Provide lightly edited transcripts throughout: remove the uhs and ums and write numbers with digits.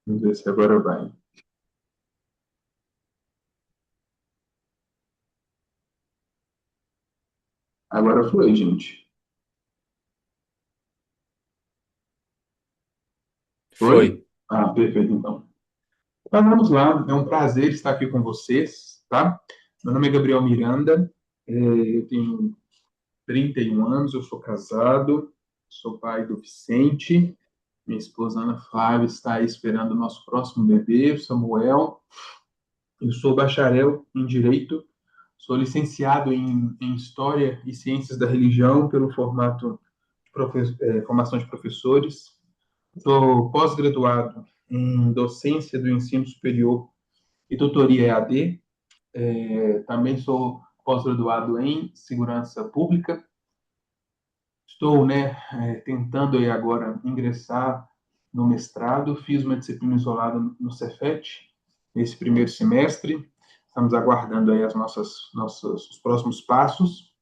Vamos ver se agora vai. Agora foi, gente. Foi. Foi? Ah, perfeito, então. Mas vamos lá, é um prazer estar aqui com vocês, tá? Meu nome é Gabriel Miranda, eu tenho 31 anos, eu sou casado, sou pai do Vicente, minha esposa Ana Flávia está aí esperando o nosso próximo bebê, o Samuel. Eu sou bacharel em Direito, sou licenciado em História e Ciências da Religião pelo formato de formação de professores. Sou pós-graduado em Docência do Ensino Superior e Tutoria EAD. Também sou pós-graduado em Segurança Pública. Estou, né, tentando aí agora ingressar no mestrado. Fiz uma disciplina isolada no Cefet nesse primeiro semestre. Estamos aguardando aí os próximos passos.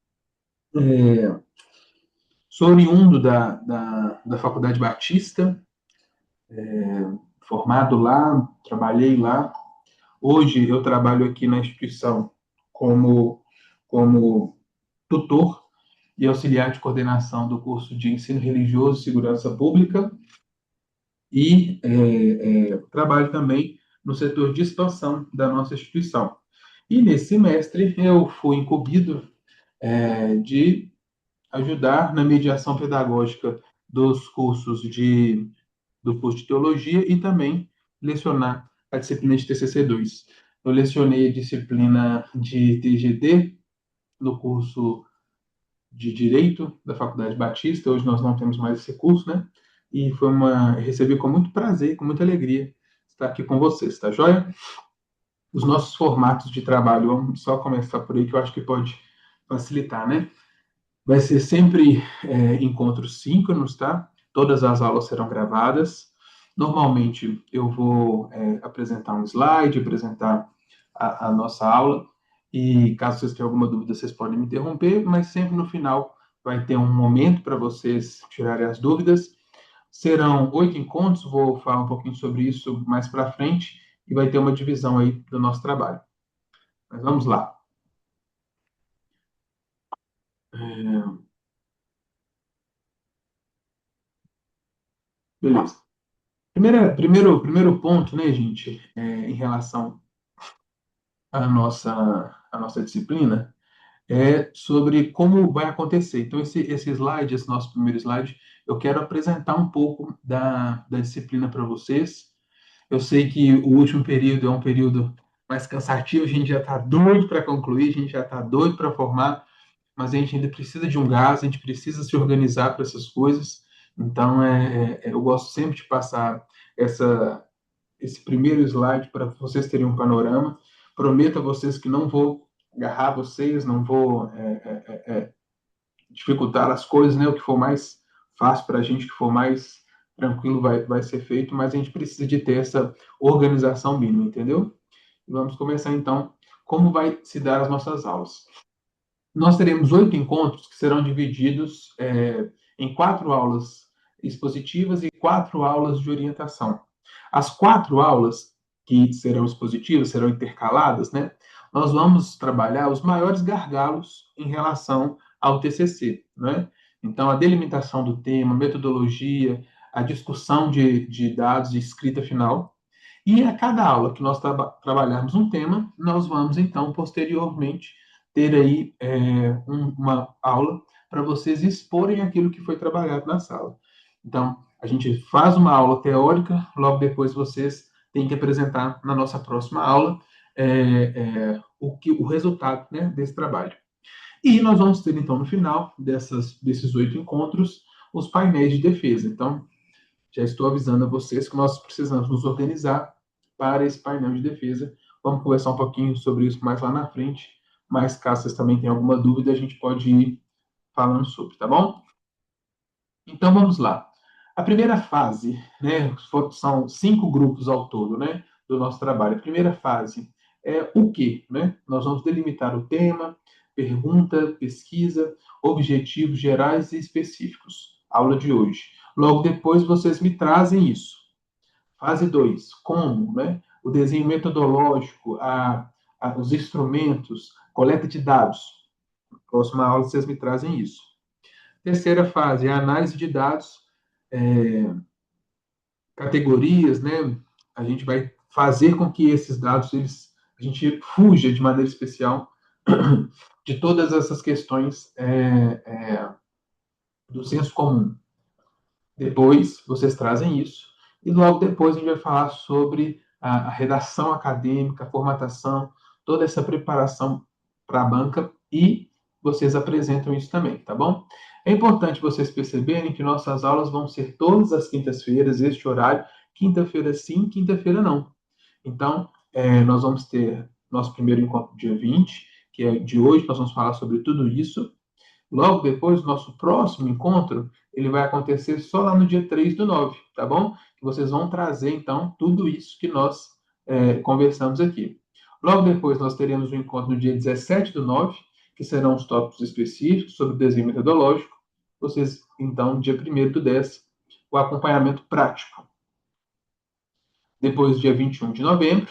É, Sou oriundo da Faculdade Batista, formado lá, trabalhei lá. Hoje eu trabalho aqui na instituição como tutor e auxiliar de coordenação do curso de Ensino Religioso e Segurança Pública e trabalho também no setor de expansão da nossa instituição. E nesse semestre eu fui incumbido de ajudar na mediação pedagógica dos cursos do curso de teologia e também lecionar a disciplina de TCC2. Eu lecionei a disciplina de TGD no curso de Direito da Faculdade Batista. Hoje nós não temos mais esse curso, né? E recebi com muito prazer, com muita alegria estar aqui com vocês, tá joia? Os nossos formatos de trabalho, vamos só começar por aí que eu acho que pode facilitar, né? Vai ser sempre encontros síncronos, tá? Todas as aulas serão gravadas. Normalmente eu vou apresentar um slide, apresentar a nossa aula, e caso vocês tenham alguma dúvida, vocês podem me interromper, mas sempre no final vai ter um momento para vocês tirarem as dúvidas. Serão 8 encontros, vou falar um pouquinho sobre isso mais para frente, e vai ter uma divisão aí do nosso trabalho. Mas vamos lá. Beleza. Primeiro ponto, né, gente, em relação à nossa disciplina, é sobre como vai acontecer. Então, esse slide, esse nosso primeiro slide, eu quero apresentar um pouco da disciplina para vocês. Eu sei que o último período é um período mais cansativo, a gente já está doido para concluir, a gente já está doido para formar, mas a gente ainda precisa de um gás, a gente precisa se organizar para essas coisas. Então, eu gosto sempre de passar esse primeiro slide para vocês terem um panorama. Prometo a vocês que não vou agarrar vocês, não vou dificultar as coisas, né? O que for mais fácil para a gente, o que for mais tranquilo vai ser feito, mas a gente precisa de ter essa organização mínima, entendeu? E vamos começar então como vai se dar as nossas aulas. Nós teremos 8 encontros que serão divididos em 4 aulas expositivas e 4 aulas de orientação. As 4 aulas que serão expositivas, serão intercaladas, né? Nós vamos trabalhar os maiores gargalos em relação ao TCC, né? Então, a delimitação do tema, metodologia, a discussão de dados e escrita final. E a cada aula que nós trabalharmos um tema, nós vamos, então, posteriormente, ter aí uma aula para vocês exporem aquilo que foi trabalhado na sala. Então, a gente faz uma aula teórica, logo depois vocês têm que apresentar na nossa próxima aula o resultado, né, desse trabalho. E nós vamos ter, então, no final desses 8 encontros, os painéis de defesa. Então, já estou avisando a vocês que nós precisamos nos organizar para esse painel de defesa. Vamos conversar um pouquinho sobre isso mais lá na frente, mas caso vocês também tenham alguma dúvida, a gente pode ir falando sobre, tá bom? Então vamos lá. A primeira fase, né, são 5 grupos ao todo, né, do nosso trabalho. A primeira fase é o quê, né? Nós vamos delimitar o tema, pergunta, pesquisa, objetivos gerais e específicos. Aula de hoje. Logo depois vocês me trazem isso. Fase 2, como, né? O desenho metodológico, os instrumentos, coleta de dados. Próxima aula vocês me trazem isso. Terceira fase, a análise de dados, é, categorias, né? A gente vai fazer com que esses dados, a gente fuja de maneira especial de todas essas questões do senso comum. Depois, vocês trazem isso. E logo depois a gente vai falar sobre a redação acadêmica, a formatação, toda essa preparação para a banca e vocês apresentam isso também, tá bom? É importante vocês perceberem que nossas aulas vão ser todas as quintas-feiras, este horário, quinta-feira sim, quinta-feira não. Então, nós vamos ter nosso primeiro encontro dia 20, que é de hoje, nós vamos falar sobre tudo isso. Logo depois, o nosso próximo encontro, ele vai acontecer só lá no dia 3/9, tá bom? Que vocês vão trazer, então, tudo isso que nós conversamos aqui. Logo depois, nós teremos um encontro no dia 17/9, que serão os tópicos específicos sobre o desenho metodológico. Vocês, então, dia 1º/10, o acompanhamento prático. Depois, dia 21/11,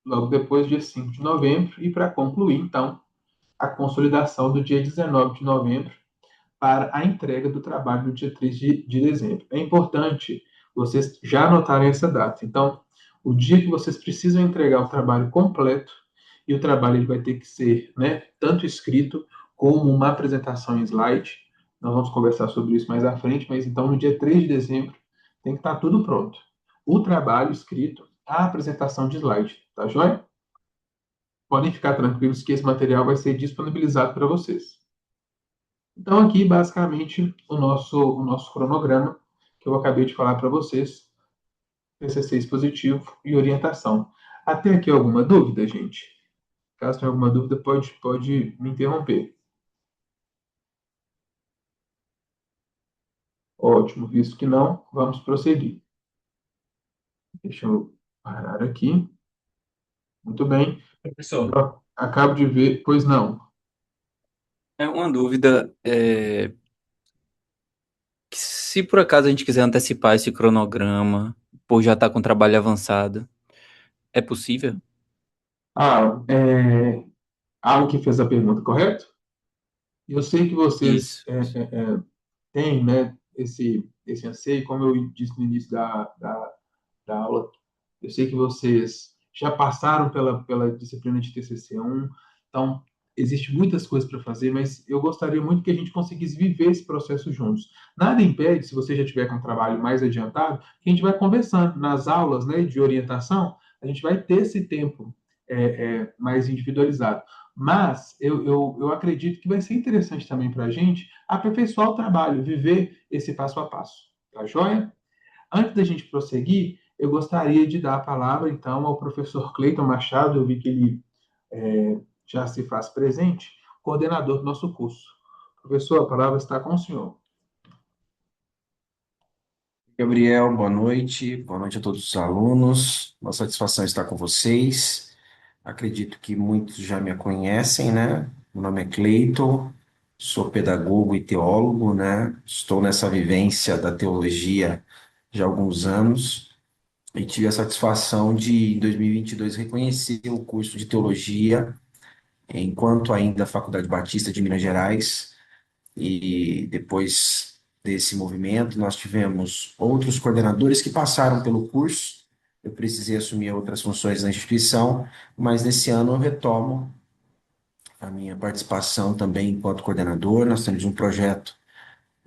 logo depois, dia 5/11, e para concluir, então, a consolidação do dia 19/11, para a entrega do trabalho no dia 3 de dezembro. É importante vocês já anotarem essa data. Então, o dia que vocês precisam entregar o trabalho completo, e o trabalho ele vai ter que ser, né, tanto escrito como uma apresentação em slide. Nós vamos conversar sobre isso mais à frente, mas então no dia 3 de dezembro tem que estar tudo pronto. O trabalho escrito, a apresentação de slide, tá joia? Podem ficar tranquilos que esse material vai ser disponibilizado para vocês. Então, aqui, basicamente, o nosso cronograma que eu acabei de falar para vocês, TCC expositivo e orientação. Até aqui alguma dúvida, gente? Caso tenha alguma dúvida, pode me interromper. Ótimo, visto que não, vamos prosseguir. Deixa eu parar aqui. Muito bem. Professor, Eu acabo de ver, pois não. é uma dúvida, que se por acaso a gente quiser antecipar esse cronograma, por já estar com trabalho avançado, é possível? Alan que fez a pergunta, correto? Eu sei que vocês Isso, isso. têm, né, esse anseio, como eu disse no início da aula. Eu sei que vocês já passaram pela disciplina de TCC1, então existe muitas coisas para fazer, mas eu gostaria muito que a gente conseguisse viver esse processo juntos. Nada impede, se você já tiver com um trabalho mais adiantado, que a gente vai conversando nas aulas, né, de orientação, a gente vai ter esse tempo mais individualizado. Mas eu acredito que vai ser interessante também para a gente aperfeiçoar o trabalho, viver esse passo a passo. Tá joia? Antes da gente prosseguir, eu gostaria de dar a palavra, então, ao professor Cleiton Machado, eu vi que ele já se faz presente, coordenador do nosso curso. Professor, a palavra está com o senhor. Gabriel, boa noite. Boa noite a todos os alunos. Uma satisfação estar com vocês. Acredito que muitos já me conhecem, né? Meu nome é Cleiton, sou pedagogo e teólogo, né? Estou nessa vivência da teologia já há alguns anos e tive a satisfação de, em 2022, reconhecer o curso de teologia enquanto ainda Faculdade Batista de Minas Gerais. E depois desse movimento, nós tivemos outros coordenadores que passaram pelo curso. Eu precisei assumir outras funções na instituição, mas nesse ano eu retomo a minha participação também enquanto coordenador. Nós temos um projeto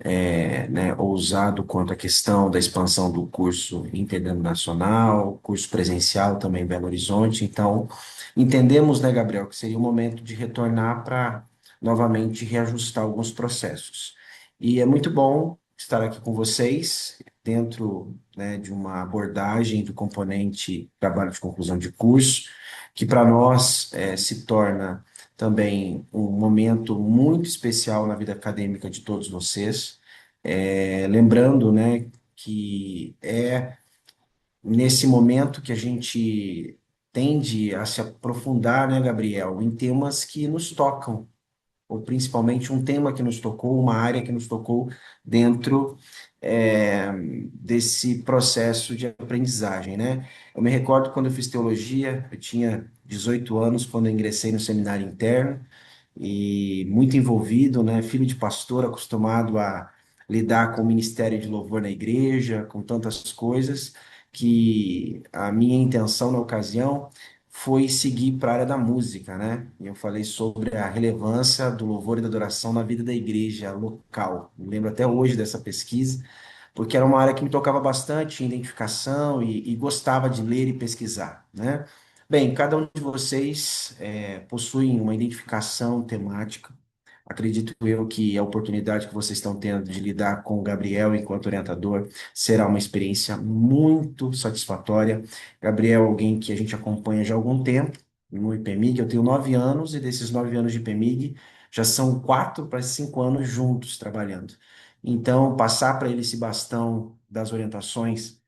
né, ousado quanto à questão da expansão do curso interdenominacional, curso presencial também em Belo Horizonte. Então, entendemos, né, Gabriel, que seria o momento de retornar para novamente reajustar alguns processos. E é muito bom estar aqui com vocês, dentro, né, de uma abordagem do componente trabalho de conclusão de curso, que para nós se torna também um momento muito especial na vida acadêmica de todos vocês. Lembrando, né, que é nesse momento que a gente tende a se aprofundar, né, Gabriel, em temas que nos tocam, ou principalmente um tema que nos tocou, uma área que nos tocou dentro é, desse processo de aprendizagem, né? Eu me recordo quando eu fiz teologia, eu tinha 18 anos quando eu ingressei no seminário interno e muito envolvido, né? Filho de pastor, acostumado a lidar com o ministério de louvor na igreja, com tantas coisas, que a minha intenção na ocasião foi seguir para a área da música, né? E eu falei sobre a relevância do louvor e da adoração na vida da igreja local. Me lembro até hoje dessa pesquisa, porque era uma área que me tocava bastante, identificação e gostava de ler e pesquisar, né? Bem, cada um de vocês possuem uma identificação temática. Acredito eu que a oportunidade que vocês estão tendo de lidar com o Gabriel enquanto orientador será uma experiência muito satisfatória. Gabriel é alguém que a gente acompanha já há algum tempo no IPEMIG. Eu tenho 9 anos e desses 9 anos de IPEMIG já são 4 para 5 anos juntos trabalhando. Então, passar para ele esse bastão das orientações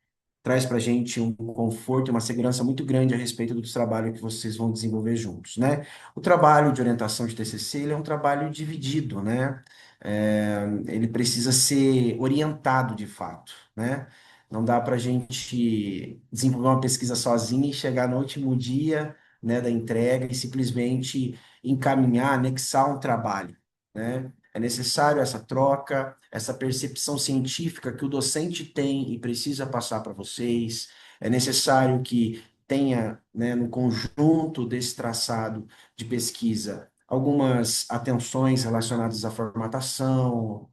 traz para a gente um conforto e uma segurança muito grande a respeito do trabalho que vocês vão desenvolver juntos, né? O trabalho de orientação de TCC, ele é um trabalho dividido, né? Ele precisa ser orientado de fato, né? Não dá para a gente desenvolver uma pesquisa sozinha e chegar no último dia, né, da entrega e simplesmente encaminhar, anexar um trabalho, né? É necessário essa troca, essa percepção científica que o docente tem e precisa passar para vocês. É necessário que tenha, né, no conjunto desse traçado de pesquisa, algumas atenções relacionadas à formatação,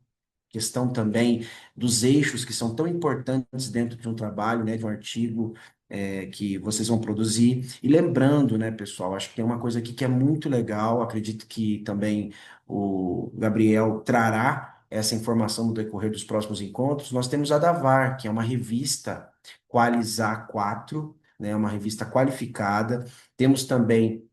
questão também dos eixos que são tão importantes dentro de um trabalho, né, de um artigo que vocês vão produzir. E lembrando, né, pessoal, acho que tem uma coisa aqui que é muito legal, acredito que também o Gabriel trará essa informação no decorrer dos próximos encontros. Nós temos a Davar, que é uma revista Qualizar 4, né, uma revista qualificada. Temos também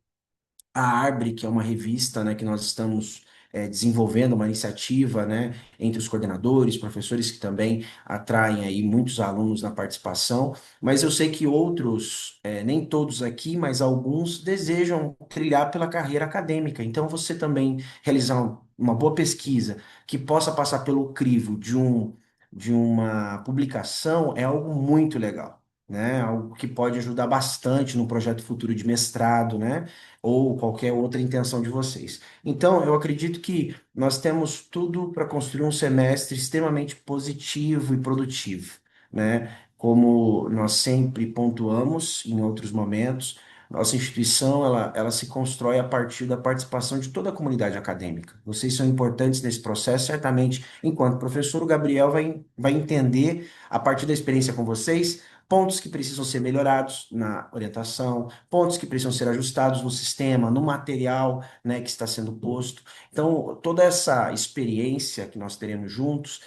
a Arbre, que é uma revista, né, que nós estamos desenvolvendo, uma iniciativa, né, entre os coordenadores, professores que também atraem aí muitos alunos na participação, mas eu sei que outros, nem todos aqui, mas alguns desejam trilhar pela carreira acadêmica. Então, você também realizar uma boa pesquisa que possa passar pelo crivo de uma publicação é algo muito legal. Né, algo que pode ajudar bastante no projeto futuro de mestrado, né? Ou qualquer outra intenção de vocês. Então, eu acredito que nós temos tudo para construir um semestre extremamente positivo e produtivo, né? Como nós sempre pontuamos em outros momentos, nossa instituição ela se constrói a partir da participação de toda a comunidade acadêmica. Vocês são importantes nesse processo, certamente, enquanto professor, o Gabriel vai entender, a partir da experiência com vocês, pontos que precisam ser melhorados na orientação, pontos que precisam ser ajustados no sistema, no material, né, que está sendo posto. Então, toda essa experiência que nós teremos juntos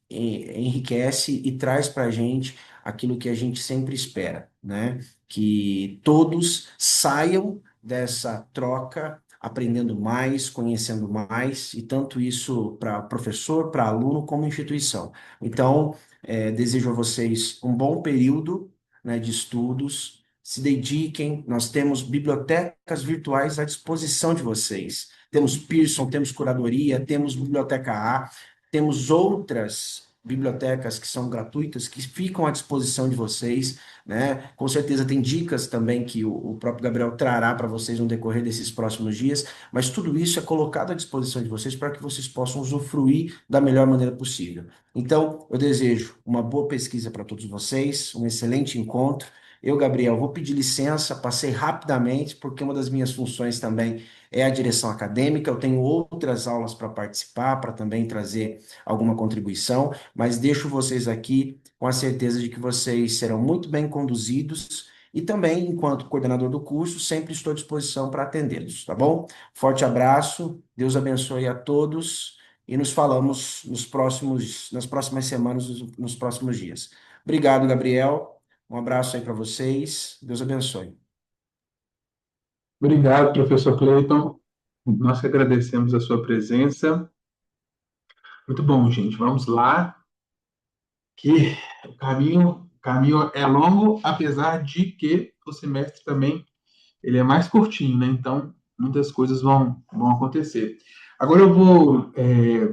enriquece e traz para a gente aquilo que a gente sempre espera, né? Que todos saiam dessa troca aprendendo mais, conhecendo mais, e tanto isso para professor, para aluno, como instituição. Então, desejo a vocês um bom período, né, de estudos. Se dediquem, nós temos bibliotecas virtuais à disposição de vocês. Temos Pearson, temos curadoria, temos Biblioteca A, temos outras bibliotecas que são gratuitas, que ficam à disposição de vocês, né? Com certeza tem dicas também que o próprio Gabriel trará para vocês no decorrer desses próximos dias, mas tudo isso é colocado à disposição de vocês para que vocês possam usufruir da melhor maneira possível. Então, eu desejo uma boa pesquisa para todos vocês, um excelente encontro. Eu, Gabriel, vou pedir licença, passei rapidamente, porque uma das minhas funções também é a direção acadêmica. Eu tenho outras aulas para participar, para também trazer alguma contribuição, mas deixo vocês aqui com a certeza de que vocês serão muito bem conduzidos e também, enquanto coordenador do curso, sempre estou à disposição para atendê-los, tá bom? Forte abraço, Deus abençoe a todos e nos falamos nas próximas semanas, nos próximos dias. Obrigado, Gabriel. Um abraço aí para vocês. Deus abençoe. Obrigado, professor Cleiton. Nós que agradecemos a sua presença. Muito bom, gente. Vamos lá, que o caminho é longo, apesar de que o semestre também ele é mais curtinho, né? Então, muitas coisas vão acontecer. Agora eu vou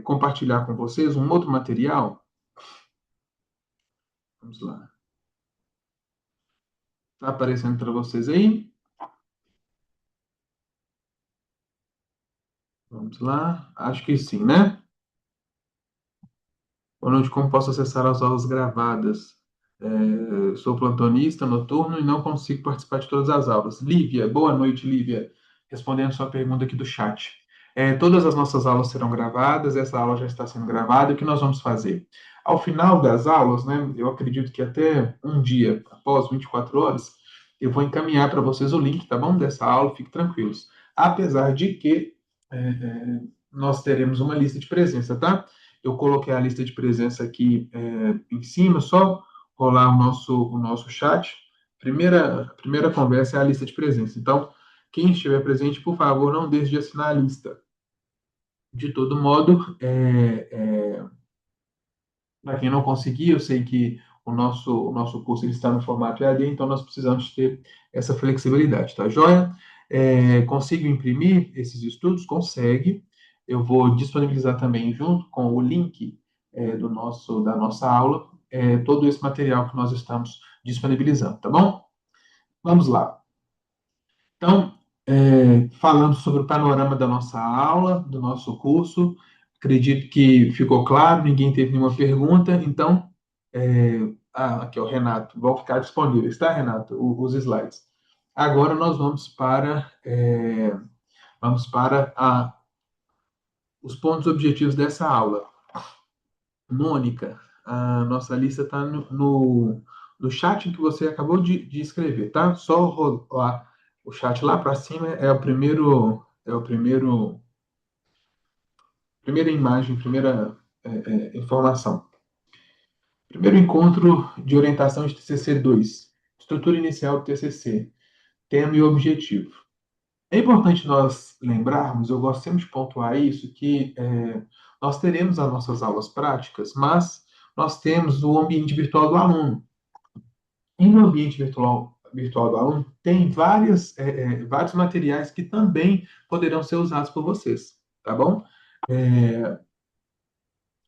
compartilhar com vocês um outro material Vamos lá. Está aparecendo para vocês aí? Vamos lá. Acho que sim, né? Boa noite, como posso acessar as aulas gravadas? Sou plantonista noturno e não consigo participar de todas as aulas. Lívia, boa noite, Lívia. Respondendo sua pergunta aqui do chat. Todas as nossas aulas serão gravadas, essa aula já está sendo gravada. E o que nós vamos fazer? Ao final das aulas, né, eu acredito que até um dia, após 24 horas, eu vou encaminhar para vocês o link, tá bom? Dessa aula, fiquem tranquilos. Apesar de que nós teremos uma lista de presença, tá? Eu coloquei a lista de presença aqui em cima, só rolar o nosso chat. A primeira conversa é a lista de presença. Então, quem estiver presente, por favor, não deixe de assinar a lista. De todo modo, para quem não conseguir, eu sei que o nosso curso ele está no formato EAD, então nós precisamos ter essa flexibilidade, tá joia? Consigo imprimir esses estudos? Consegue. Eu vou disponibilizar também, junto com o link da nossa aula, todo esse material que nós estamos disponibilizando, tá bom? Vamos lá. Então, falando sobre o panorama da nossa aula, do nosso curso, acredito que ficou claro, ninguém teve nenhuma pergunta, então, aqui é o Renato, vão ficar disponíveis, tá, Renato, os slides. Agora nós vamos para os pontos objetivos dessa aula. Mônica, a nossa lista está no chat que você acabou de escrever, tá? Só rolar o chat lá para cima primeira imagem, primeira informação. Primeiro encontro de orientação de TCC 2, estrutura inicial do TCC, tema e objetivo. É importante nós lembrarmos, eu gosto sempre de pontuar isso, que nós teremos as nossas aulas práticas, mas nós temos o ambiente virtual do aluno. E no ambiente virtual do aluno tem vários materiais que também poderão ser usados por vocês, tá bom?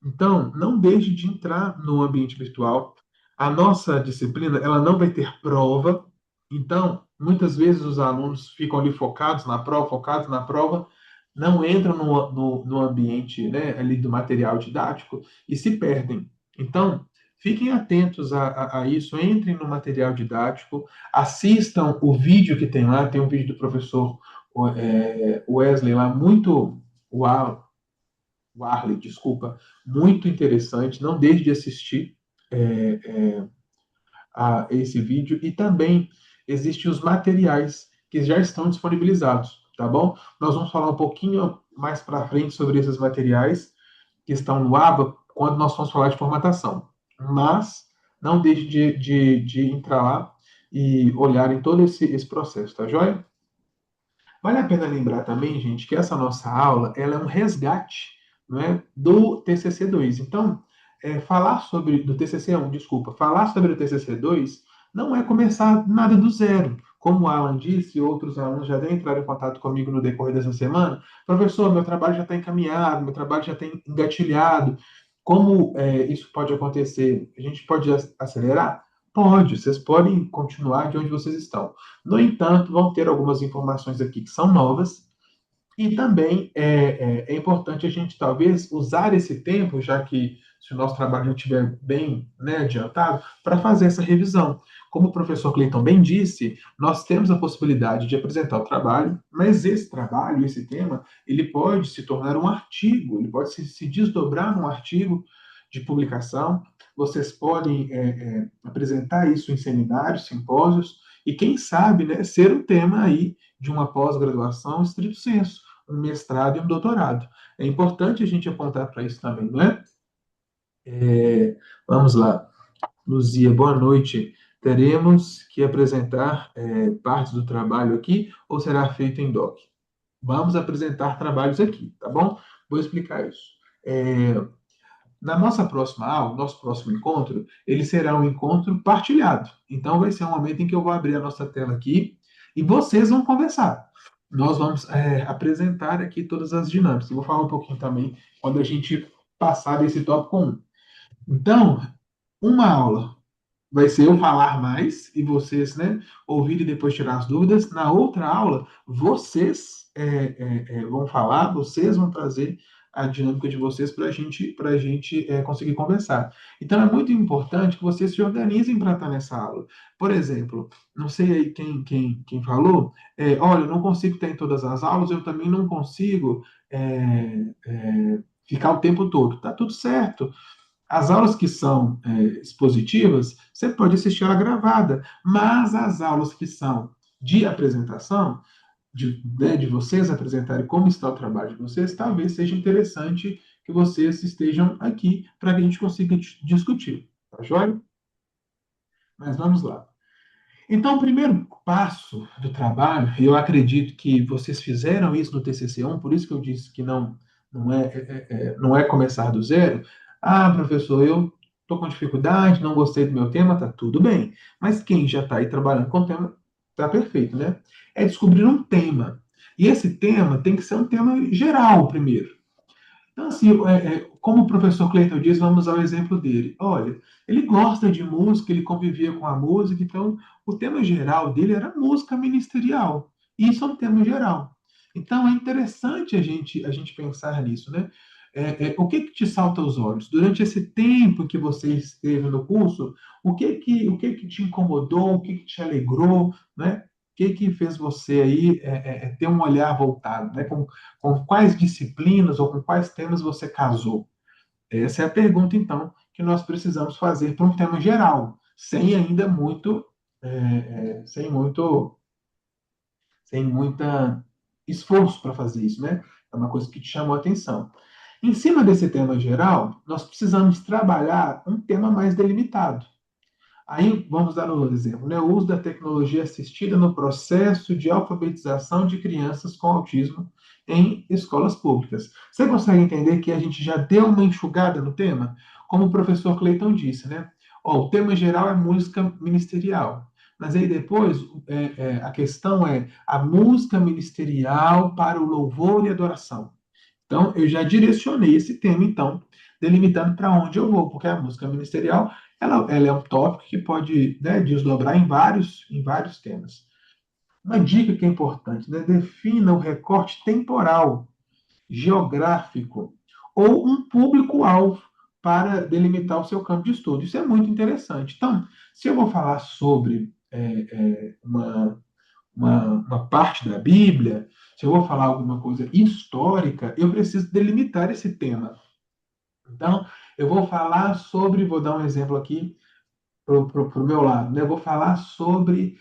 Então, não deixe de entrar no ambiente virtual. A nossa disciplina, ela não vai ter prova. Então, muitas vezes os alunos ficam ali focados na prova, não entram no ambiente, né, ali do material didático e se perdem. Então, fiquem atentos a isso, entrem no material didático, assistam o vídeo que tem lá, tem um vídeo do professor Wesley lá, muito uau, Warley, desculpa, muito interessante. Não deixe de assistir a esse vídeo. E também existem os materiais que já estão disponibilizados, tá bom? Nós vamos falar um pouquinho mais para frente sobre esses materiais que estão no ABA quando nós vamos falar de formatação. Mas não deixe de entrar lá e olhar em todo esse processo, tá joia? Vale a pena lembrar também, gente, que essa nossa aula ela é um resgate, não é, do TCC2. Então, falar sobre do TCC1, desculpa, falar sobre o TCC2 não é começar nada do zero. Como o Alan disse, outros alunos já entraram em contato comigo no decorrer dessa semana. Professor, meu trabalho já está encaminhado, meu trabalho já está engatilhado. Como isso pode acontecer? A gente pode acelerar? Pode, vocês podem continuar de onde vocês estão. No entanto, vão ter algumas informações aqui que são novas e também é importante a gente talvez usar esse tempo, já que se o nosso trabalho já estiver bem, né, adiantado, para fazer essa revisão. Como o professor Cleiton bem disse, nós temos a possibilidade de apresentar o trabalho, mas esse trabalho, esse tema, ele pode se tornar um artigo, ele pode se desdobrar num artigo de publicação. Vocês podem apresentar isso em seminários, simpósios, e quem sabe, né, ser o tema aí de uma pós-graduação estrito sensu, um mestrado e um doutorado. É importante a gente apontar para isso também, não é? Vamos lá. Luzia, boa noite. Teremos que apresentar partes do trabalho aqui ou será feito em doc? Vamos apresentar trabalhos aqui, tá bom? Vou explicar isso. Na nossa próxima aula, nosso próximo encontro, ele será um encontro partilhado. Então, vai ser um momento em que eu vou abrir a nossa tela aqui e vocês vão conversar. Nós vamos apresentar aqui todas as dinâmicas. Eu vou falar um pouquinho também quando a gente passar desse tópico 1. Então, uma aula vai ser eu falar mais e vocês, né, ouvir e depois tirar as dúvidas. Na outra aula, vocês vão falar, vocês vão trazer a dinâmica de vocês para a gente conseguir conversar. Então, é muito importante que vocês se organizem para estar nessa aula. Por exemplo, não sei aí quem falou, olha, eu não consigo estar em todas as aulas, eu também não consigo ficar o tempo todo. Tá tudo certo. As aulas que são expositivas, você pode assistir ela gravada, mas as aulas que são de apresentação, de vocês apresentarem como está o trabalho de vocês, talvez seja interessante que vocês estejam aqui para que a gente consiga discutir. Tá joia? Mas vamos lá. Então, o primeiro passo do trabalho, e eu acredito que vocês fizeram isso no TCC1, por isso que eu disse que não é começar do zero. Ah, professor, eu estou com dificuldade, não gostei do meu tema, tá tudo bem. Mas quem já está aí trabalhando com o tema, tá perfeito, né? É descobrir um tema. E esse tema tem que ser um tema geral primeiro. Então, assim, como o professor Cleiton diz, vamos ao exemplo dele. Olha, ele gosta de música, ele convivia com a música, então o tema geral dele era música ministerial. Isso é um tema geral. Então é interessante a gente pensar nisso, né? O que te salta aos olhos? Durante esse tempo que você esteve no curso, o que que te incomodou, o que que te alegrou, né? O que fez você aí ter um olhar voltado, né? Com quais disciplinas ou com quais temas você casou? Essa é a pergunta, então, que nós precisamos fazer para um tema geral, sem ainda muito, sem muita esforço para fazer isso, né? É uma coisa que te chamou a atenção. Em cima desse tema geral, nós precisamos trabalhar um tema mais delimitado. Aí vamos dar um exemplo, né? O uso da tecnologia assistida no processo de alfabetização de crianças com autismo em escolas públicas. Você consegue entender que a gente já deu uma enxugada no tema? Como o professor Cleiton disse, né? Ó, o tema geral é música ministerial. Mas aí depois a questão é a música ministerial para o louvor e adoração. Então, eu já direcionei esse tema, então, delimitando para onde eu vou, porque a música ministerial ela é um tópico que pode, né, desdobrar em vários temas. Uma dica que é importante, né, defina o recorte temporal, geográfico ou um público-alvo para delimitar o seu campo de estudo. Isso é muito interessante. Então, se eu vou falar sobre uma parte da Bíblia, se eu vou falar alguma coisa histórica, eu preciso delimitar esse tema. Então, eu vou falar sobre, vou dar um exemplo aqui para o meu lado, né? Eu vou falar sobre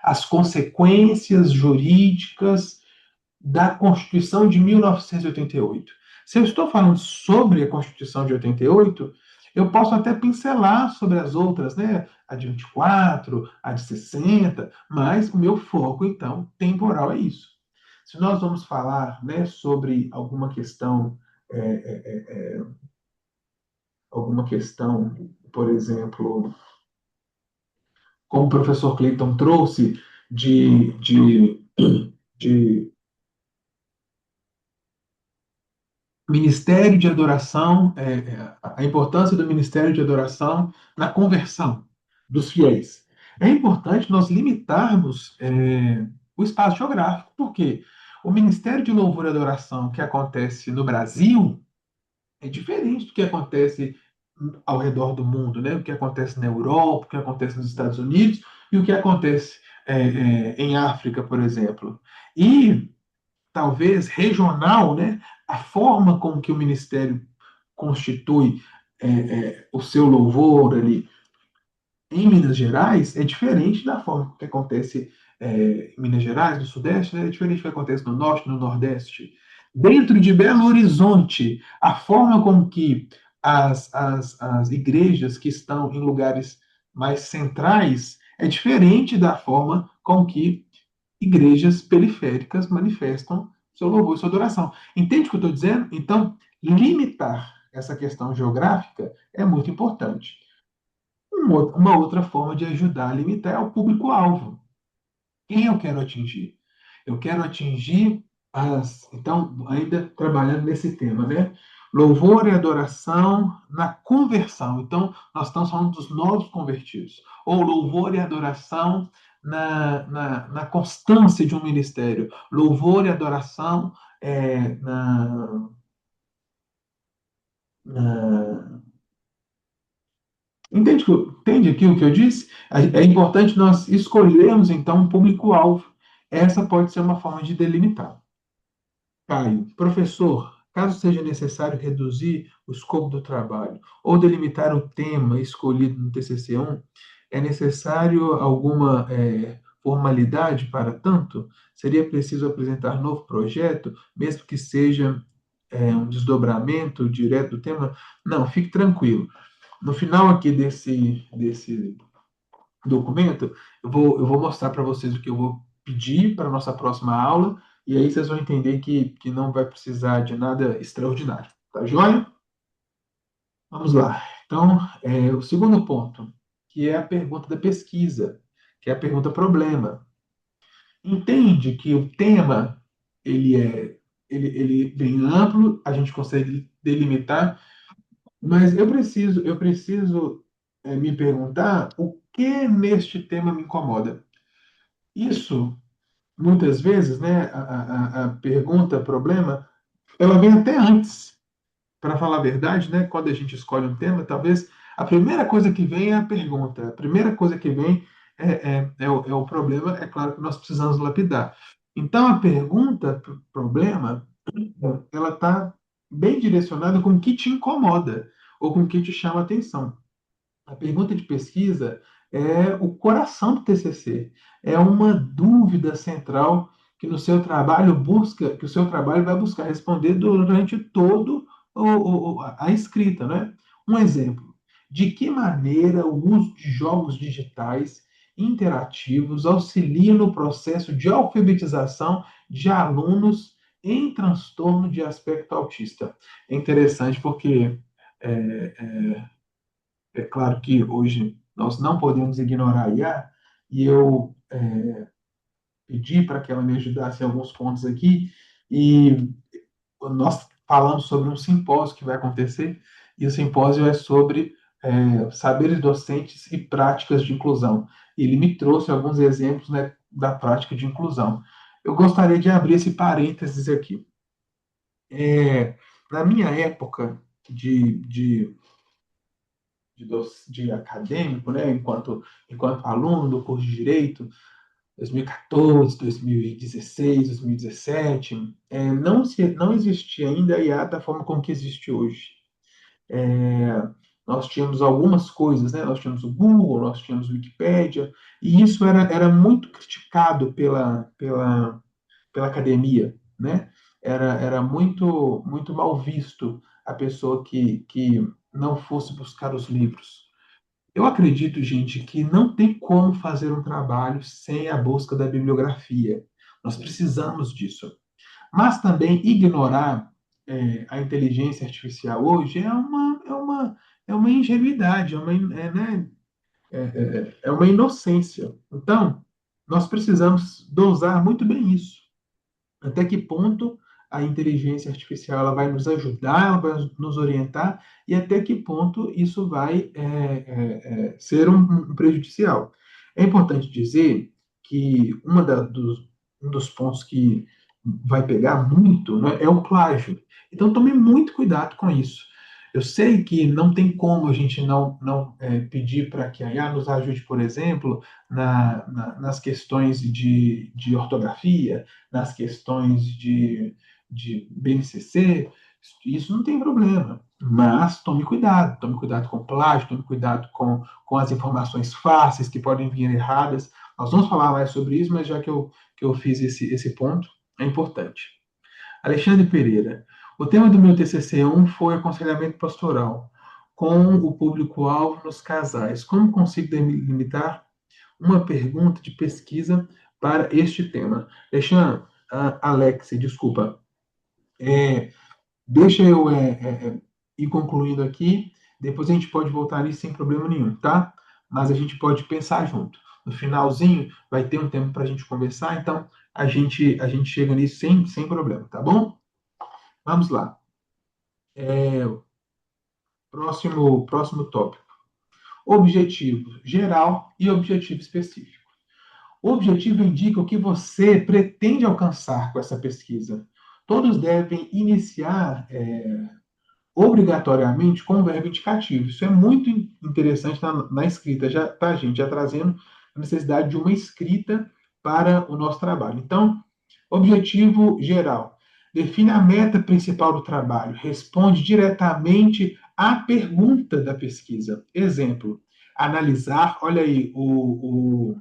as consequências jurídicas da Constituição de 1988. Se eu estou falando sobre a Constituição de 88, eu posso até pincelar sobre as outras, né? A de 24, a de 60, mas o meu foco, então, temporal é isso. Se nós vamos falar, né, sobre alguma questão, por exemplo, como o professor Clayton trouxe, de ministério de adoração, a importância do ministério de adoração na conversão dos fiéis. É importante nós limitarmos o espaço geográfico, porque o ministério de louvor e adoração que acontece no Brasil é diferente do que acontece ao redor do mundo, né? O que acontece na Europa, o que acontece nos Estados Unidos e o que acontece em África, por exemplo. E talvez regional, né? A forma com que o ministério constitui o seu louvor ali em Minas Gerais é diferente da forma que acontece em Minas Gerais, no Sudeste, né? É diferente do que acontece no Norte, no Nordeste. Dentro de Belo Horizonte, a forma com que as igrejas que estão em lugares mais centrais é diferente da forma com que igrejas periféricas manifestam seu louvor e sua adoração. Entende o que eu estou dizendo? Então, limitar essa questão geográfica é muito importante. Uma outra forma de ajudar a limitar é o público-alvo. Quem eu quero atingir? Eu quero atingir Então, ainda trabalhando nesse tema, né? Louvor e adoração na conversão. Então, nós estamos falando dos novos convertidos. Ou louvor e adoração na constância de um ministério. Louvor e adoração na... Entende aqui o que eu disse? É importante nós escolhermos, então, um público-alvo. Essa pode ser uma forma de delimitar. Caio, professor, caso seja necessário reduzir o escopo do trabalho ou delimitar o tema escolhido no TCC1, é necessário alguma formalidade para tanto? Seria preciso apresentar novo projeto, mesmo que seja um desdobramento direto do tema? Não, fique tranquilo. No final aqui desse documento, eu vou mostrar para vocês o que eu vou pedir para a nossa próxima aula, e aí vocês vão entender que não vai precisar de nada extraordinário. Tá joia? Vamos lá. Então, o segundo ponto, que é a pergunta da pesquisa, que é a pergunta problema. Entende que o tema ele bem amplo, a gente consegue delimitar, mas eu preciso me perguntar o que neste tema me incomoda. Isso, muitas vezes, né, a pergunta, problema, ela vem até antes. Para falar a verdade, né, quando a gente escolhe um tema, talvez a primeira coisa que vem é a pergunta. A primeira coisa que vem é o problema. É claro que nós precisamos lapidar. Então, a pergunta, problema, ela está bem direcionada com o que te incomoda ou com o que te chama a atenção. A pergunta de pesquisa é o coração do TCC. É uma dúvida central que no seu trabalho que o seu trabalho vai buscar responder durante todo a escrita, né? Um exemplo: de que maneira o uso de jogos digitais interativos auxilia no processo de alfabetização de alunos em transtorno de aspecto autista? É interessante porque é, é claro que hoje nós não podemos ignorar a IA, e eu pedi para que ela me ajudasse em alguns pontos aqui, e nós falamos sobre um simpósio que vai acontecer, e o simpósio é sobre saberes docentes e práticas de inclusão. Ele me trouxe alguns exemplos, né, da prática de inclusão. Eu gostaria de abrir esse parênteses aqui. Na minha época de acadêmico, né, enquanto aluno do curso de Direito, 2014, 2016, 2017, não existia ainda a IA da forma como que existe hoje. Nós tínhamos algumas coisas, né? Nós tínhamos o Google, nós tínhamos o Wikipédia, e isso era muito criticado pela academia, né? Era muito, muito mal visto a pessoa que não fosse buscar os livros. Eu acredito, gente, que não tem como fazer um trabalho sem a busca da bibliografia. Nós precisamos disso. Mas também ignorar a inteligência artificial hoje é uma ingenuidade, né, é uma inocência. Então, nós precisamos dosar muito bem isso. Até que ponto a inteligência artificial ela vai nos ajudar, ela vai nos orientar, e até que ponto isso vai ser um prejudicial. É importante dizer que um dos pontos que vai pegar muito, né, é o plágio. Então tome muito cuidado com isso. Eu sei que não tem como a gente não pedir para que a IA nos ajude, por exemplo, nas questões de ortografia, nas questões de BNCC, isso não tem problema. Mas tome cuidado com plágio, tome cuidado com as informações fáceis que podem vir erradas. Nós vamos falar mais sobre isso, mas já que eu fiz esse ponto, é importante. Alexandre Pereira. O tema do meu TCC1 foi aconselhamento pastoral, com o público-alvo nos casais. Como consigo delimitar uma pergunta de pesquisa para este tema? Alexandre, Alex, desculpa. Deixa eu ir concluindo aqui, depois a gente pode voltar ali sem problema nenhum, tá? Mas a gente pode pensar junto. No finalzinho, vai ter um tempo para a gente conversar, então a gente chega nisso sem problema, tá bom? Vamos lá. Próximo tópico. Objetivo geral e objetivo específico. O objetivo indica o que você pretende alcançar com essa pesquisa. Todos devem iniciar obrigatoriamente com o verbo indicativo. Isso é muito interessante na escrita, já, tá, gente? Já trazendo a necessidade de uma escrita para o nosso trabalho. Então, objetivo geral. Define a meta principal do trabalho. Responde diretamente à pergunta da pesquisa. Exemplo, analisar, olha aí o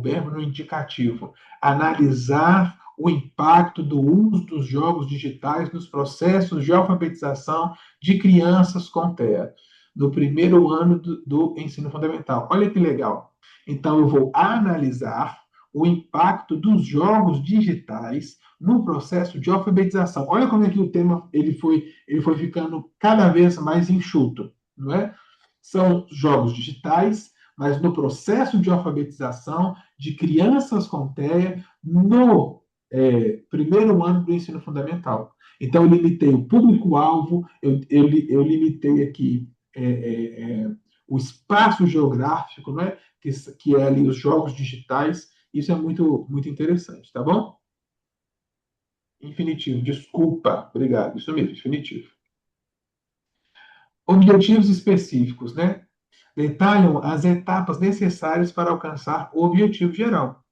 verbo no indicativo. Analisar o impacto do uso dos jogos digitais nos processos de alfabetização de crianças com TEA, no primeiro ano do ensino fundamental. Olha que legal. Então, eu vou analisar o impacto dos jogos digitais no processo de alfabetização. Olha como é que o tema ele foi ficando cada vez mais enxuto, não é? São jogos digitais, mas no processo de alfabetização de crianças com TEA no primeiro ano do ensino fundamental. Então, eu limitei o público-alvo, eu limitei aqui o espaço geográfico, né, que é ali os jogos digitais. Isso é muito, muito interessante, tá bom? Infinitivo, desculpa, obrigado, isso mesmo, infinitivo. Objetivos específicos, né? Detalham as etapas necessárias para alcançar o objetivo geral.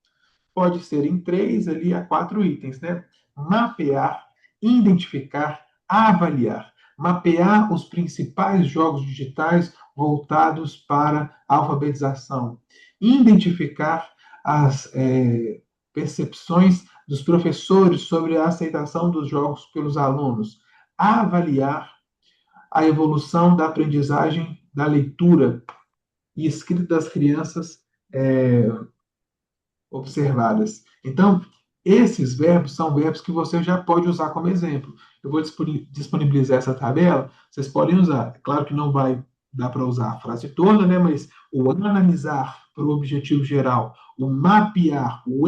Pode ser em 3 ali a 4 itens, né? Mapear, identificar, avaliar. Mapear os principais jogos digitais voltados para a alfabetização. Identificar as percepções dos professores sobre a aceitação dos jogos pelos alunos. Avaliar a evolução da aprendizagem da leitura e escrita das crianças é, observadas. Então, esses verbos são verbos que você já pode usar como exemplo. Eu vou disponibilizar essa tabela, vocês podem usar. É claro que não vai dar para usar a frase toda, né? Mas o analisar para o objetivo geral, o mapear, o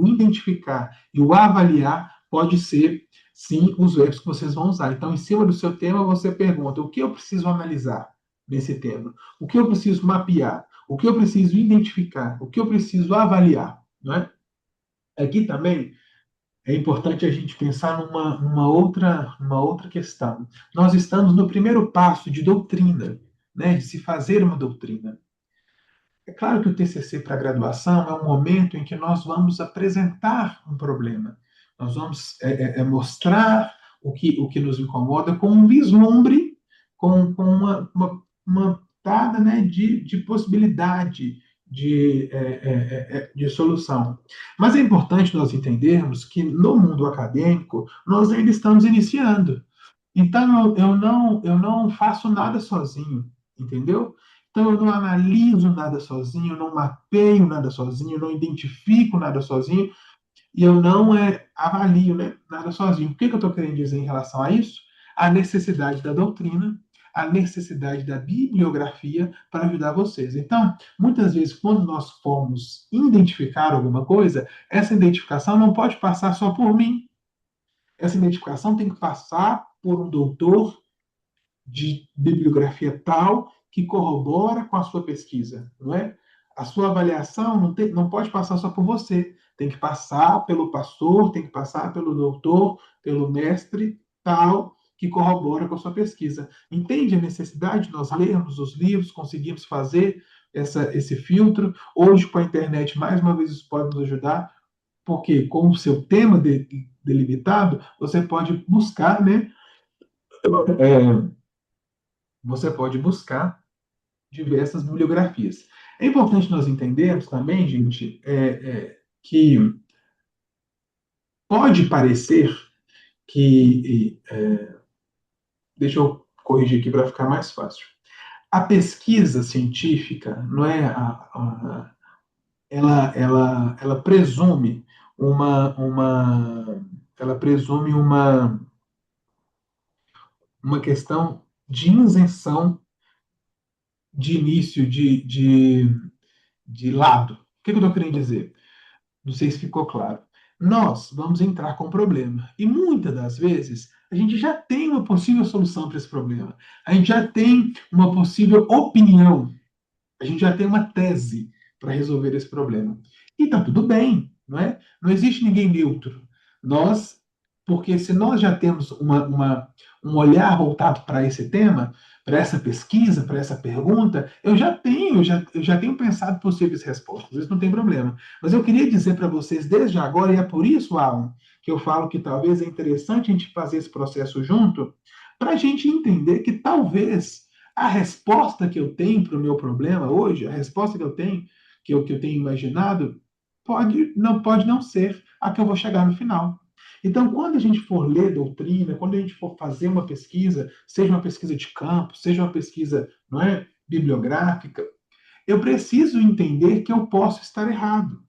identificar e o avaliar pode ser, sim, os verbos que vocês vão usar. Então, em cima do seu tema, você pergunta: o que eu preciso analisar nesse tema? O que eu preciso mapear? O que eu preciso identificar? O que eu preciso avaliar? Não é? Aqui também é importante a gente pensar numa outra questão. Nós estamos no primeiro passo de doutrina, né, de se fazer uma doutrina. É claro que o TCC para graduação é um momento em que nós vamos apresentar um problema. Nós vamos mostrar o que nos incomoda com um vislumbre, com uma pitada, né, de possibilidade de solução. Mas é importante nós entendermos que no mundo acadêmico nós ainda estamos iniciando. Então eu não faço nada sozinho, entendeu? Então eu não analiso nada sozinho, eu não mapeio nada sozinho, eu não identifico nada sozinho e eu não avalio, né, nada sozinho. O que eu estou querendo dizer em relação a isso? A necessidade da doutrina, a necessidade da bibliografia para ajudar vocês. Então, muitas vezes, quando nós formos identificar alguma coisa, essa identificação não pode passar só por mim. Essa identificação tem que passar por um doutor de bibliografia tal que corrobora com a sua pesquisa, não é? A sua avaliação não pode passar só por você, tem que passar pelo pastor, tem que passar pelo doutor, pelo mestre tal que corrobora com a sua pesquisa. Entende a necessidade de nós lermos os livros, conseguirmos fazer esse filtro? Hoje, com a internet, mais uma vez, isso pode nos ajudar, porque com o seu tema delimitado, você pode buscar, né? Você pode buscar diversas bibliografias. É importante nós entendermos também, gente, que pode parecer que. Deixa eu corrigir aqui para ficar mais fácil. A pesquisa científica, não é, ela presume ela presume uma questão de isenção de início de lado. O que eu estou querendo dizer? Não sei se ficou claro. nós vamos entrar com um problema. E muitas das vezes, a gente já tem uma possível solução para esse problema. A gente já tem uma possível opinião. A gente já tem uma tese para resolver esse problema. E está tudo bem, não é? Não existe ninguém neutro. Nós, porque se nós já temos um olhar voltado para esse tema, para essa pesquisa, para essa pergunta, eu já tenho pensado possíveis respostas, isso não tem problema. Mas eu queria dizer para vocês desde agora, e é por isso, Alan, que eu falo que talvez é interessante a gente fazer esse processo junto, para a gente entender que talvez a resposta que eu tenho para o meu problema hoje, a resposta que eu tenho, que eu tenho imaginado, pode não ser a que eu vou chegar no final. Então, quando a gente for ler doutrina, quando a gente for fazer uma pesquisa, seja uma pesquisa de campo, seja uma pesquisa, não é, bibliográfica, eu preciso entender que eu posso estar errado.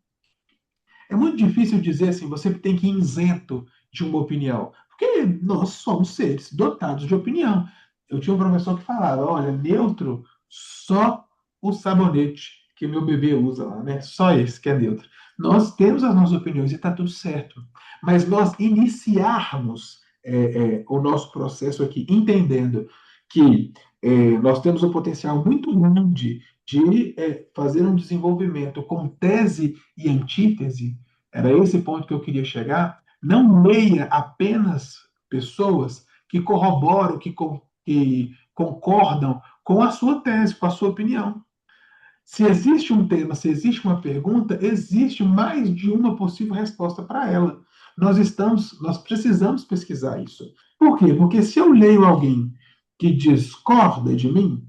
É muito difícil dizer assim, você tem que ir isento de uma opinião, porque nós somos seres dotados de opinião. Eu tinha um professor que falava, olha, neutro só o sabonete que meu bebê usa lá, né? Só esse que é neutro. Nós temos as nossas opiniões e está tudo certo. Mas nós iniciarmos o nosso processo aqui entendendo que nós temos um potencial muito grande de fazer um desenvolvimento com tese e antítese, era esse ponto que eu queria chegar. Não leia apenas pessoas que corroboram, que concordam com a sua tese, com a sua opinião. Se existe um tema, se existe uma pergunta, existe mais de uma possível resposta para ela. Nós precisamos pesquisar isso. Por quê? Porque se eu leio alguém que discorda de mim,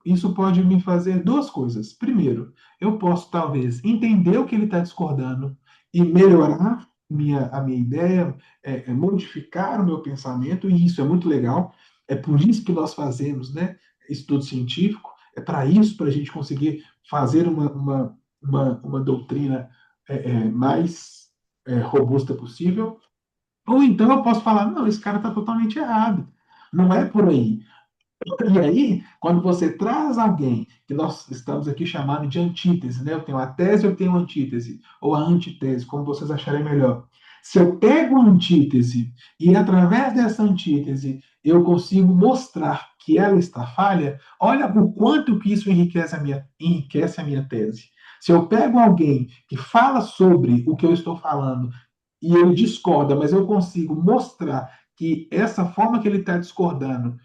isso pode me fazer duas coisas. Primeiro, eu posso talvez entender o que ele está discordando e melhorar a minha ideia, modificar o meu pensamento, e isso é muito legal. É por isso que nós fazemos, né, estudo científico, é para isso, para a gente conseguir fazer uma doutrina mais robusta possível. Ou então eu posso falar, não, esse cara está totalmente errado. Não é por aí. E aí, quando você traz alguém que nós estamos aqui chamando de antítese, né? Eu tenho a tese, eu tenho a antítese, ou a antítese, como vocês acharem melhor. Se eu pego a antítese e através dessa antítese eu consigo mostrar que ela está falha, olha o quanto que isso enriquece a minha tese. Se eu pego alguém que fala sobre o que eu estou falando e ele discorda, mas eu consigo mostrar que essa forma que ele está discordando